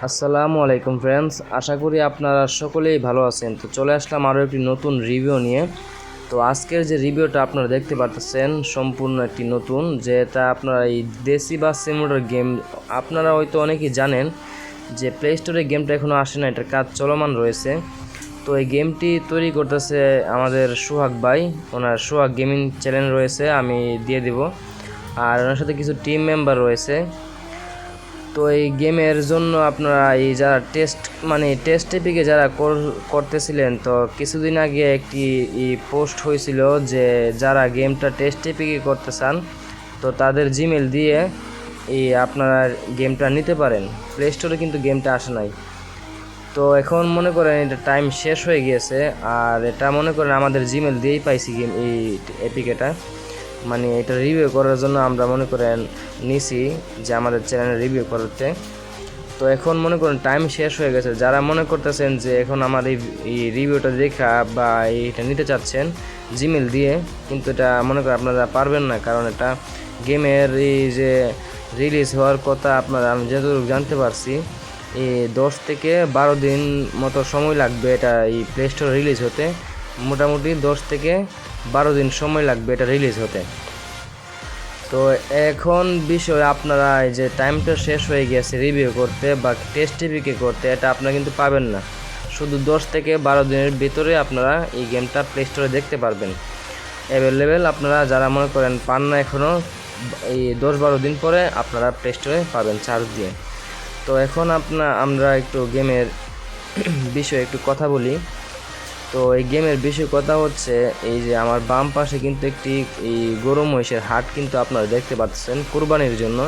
আসসালামু আলাইকুম ফ্রেন্ডস, আশা করি আপনারা সকলেই ভালো আছেন। তো চলে আসলাম আরও একটি নতুন রিভিউ নিয়ে। তো আজকের যে রিভিউটা আপনারা দেখতে পাচ্ছেন সম্পূর্ণ একটি নতুন, যেটা আপনারা এই দেশি বাস সিমুলেটর গেম, আপনারা হয়তো অনেকেই জানেন যে প্লে স্টোরে গেমটা এখনও আসে না, এটার কাজ চলমান রয়েছে। তো এই গেমটি তৈরি করতেছে আমাদের সোহাগ ভাই, ওনার সোহাগ গেমিং চ্যানেল রয়েছে, আমি দিয়ে দিব। আর ওনার সাথে কিছু টিম মেম্বার রয়েছে। তো এই গেমের জন্য আপনারা এই যারা টেস্ট এপিকে যারা করতেছিলেন, তো কিছুদিন আগে একটি পোস্ট হয়েছিল যে যারা গেমটা টেস্ট এপিকে করতে চান তো তাদের জিমেল দিয়ে আপনারা গেমটা নিতে পারেন। প্লে স্টোরে কিন্তু গেমটা আসে নাই। তো এখন মনে করেন এটা টাইম শেষ হয়ে গিয়েছে, আর এটা মনে করেন আমাদের জিমেল দিয়েই পাইছি গেম, এই এপিকেটা এটা রিভিউ করার জন্য আমরা মনে করেন নিছি যে আমাদের চ্যানেলে রিভিউ করতে। তো এখন মনে করেন টাইম শেষ হয়ে গেছে। যারা মনে করতেছেন যে এখন আমার এই রিভিউটা দেখা বা এইটা নিতে চাচ্ছেন জিমেল দিয়ে, কিন্তু এটা মনে করেন আপনারা পারবেন না, কারণ এটা গেমের এই যে রিলিজ হওয়ার কথা আপনারা, আমি যতটুকু জানতে পারছি, এই 10 থেকে 12 দিন মতো সময় লাগবে এটা এই প্লে স্টোর রিলিজ হতে। মোটামুটি 10 থেকে 12 দিন সময় লাগবে এটা রিলিজ হতে। তো এখন বিষয় আপনারা এই যে টাইমটা শেষ হয়ে গেছে রিভিউ করতে বা টেস্ট টিভিকে করতে, এটা আপনারা কিন্তু পাবেন না। শুধু 10 থেকে 12 দিনের ভিতরে আপনারা এই গেমটা প্লে স্টোরে দেখতে পারবেন অ্যাভেলেবেল। আপনারা যারা মনে করেন পান না এখনও, এই 10-12 দিন পরে আপনারা প্লে স্টোরে পাবেন চার্জ দিয়ে। তো এখন আমরা একটু গেমের বিষয়ে একটু কথা বলি। তো এই গেমের বিষয় কথা হচ্ছে, এই যে আমার বাম পাশে কিন্তু একটি এই গরু মহিষের হাট কিন্তু আপনারা দেখতে পাচ্ছেন কুরবানির জন্য।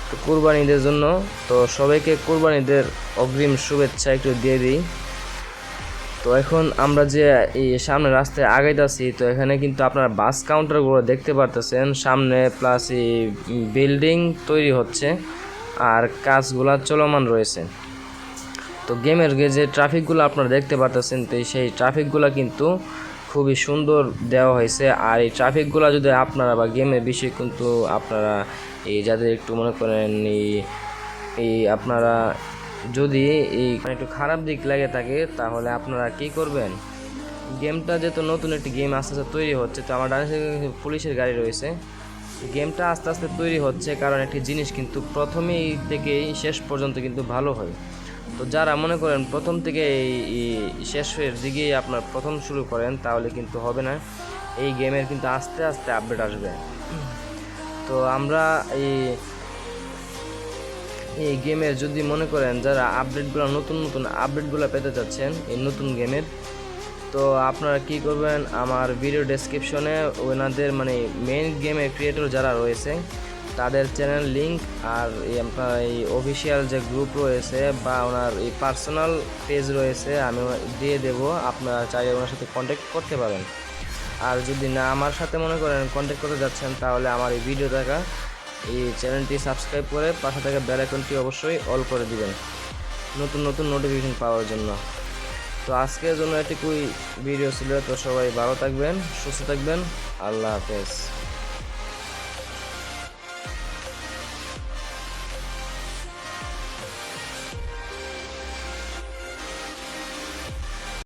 তো কুরবানিদের জন্য তো সবাইকে কুরবানিদের অগ্রিম শুভেচ্ছা একটু দিয়ে দিই। তো এখন আমরা যে এই সামনে রাস্তায় আগাইতেছি, তো এখানে কিন্তু আপনারা বাস কাউন্টারগুলো দেখতে পারতেছেন সামনে, প্লাস এই বিল্ডিং তৈরি হচ্ছে আর কাজগুলা চলমান রয়েছে। তো গেমের যে ট্রাফিকগুলো আপনারা দেখতে পাচ্ছেন, তো সেই ট্রাফিকগুলো কিন্তু খুবই সুন্দর দেওয়া হয়েছে। আর এই ট্রাফিকগুলো যদি আপনারা বা গেমের বিষয়ে কিন্তু আপনারা এই যাদের একটু মনে করেন এই আপনারা যদি একটু খারাপ দিক লাগে থাকে, তাহলে আপনারা কি করবেন, গেমটা যেহেতু নতুন একটি গেম আস্তে আস্তে তৈরি হচ্ছে, তো আমার ডানে পুলিশের গাড়ি রয়েছে। গেমটা আস্তে আস্তে তৈরি হচ্ছে, কারণ একটি জিনিস কিন্তু প্রথমেই থেকেই শেষ পর্যন্ত কিন্তু ভালো হয়। তো যারা মনে করেন প্রথম থেকে এই শেষের দিকেই আপনার প্রথম শুরু করেন, তাহলে কিন্তু হবে না। এই গেমের কিন্তু আস্তে আস্তে আপডেট আসবে। তো আমরা এই গেমের যদি মনে করেন যারা নতুন নতুন আপডেটগুলো পেতে চাচ্ছেন এই নতুন গেমের, তো আপনারা কি করবেন, আমার ভিডিও ডেসক্রিপশনে ওনাদের মেইন গেমের ক্রিয়েটর যারা রয়েছে তাদের চ্যানেল লিঙ্ক আর আপনার এই অফিসিয়াল যে গ্রুপ রয়েছে বা ওনার এই পার্সোনাল পেজ রয়েছে আমি দিয়ে দেব। আপনারা চাইলে ওনার সাথে কন্ট্যাক্ট করতে পারেন। আর যদি না আমার সাথে মনে করেন কন্ট্যাক্ট করতে যাচ্ছেন, তাহলে আমার এই ভিডিও দেখা এই চ্যানেলটি সাবস্ক্রাইব করে পাশে থাকা বেল আইকনটি অবশ্যই অল করে দিবেন নতুন নতুন নোটিফিকেশন পাওয়ার জন্য। তো আজকের জন্য এটুকুই ভিডিও ছিল। তো সবাই ভালো থাকবেন, সুস্থ থাকবেন, আল্লাহ হাফেজ।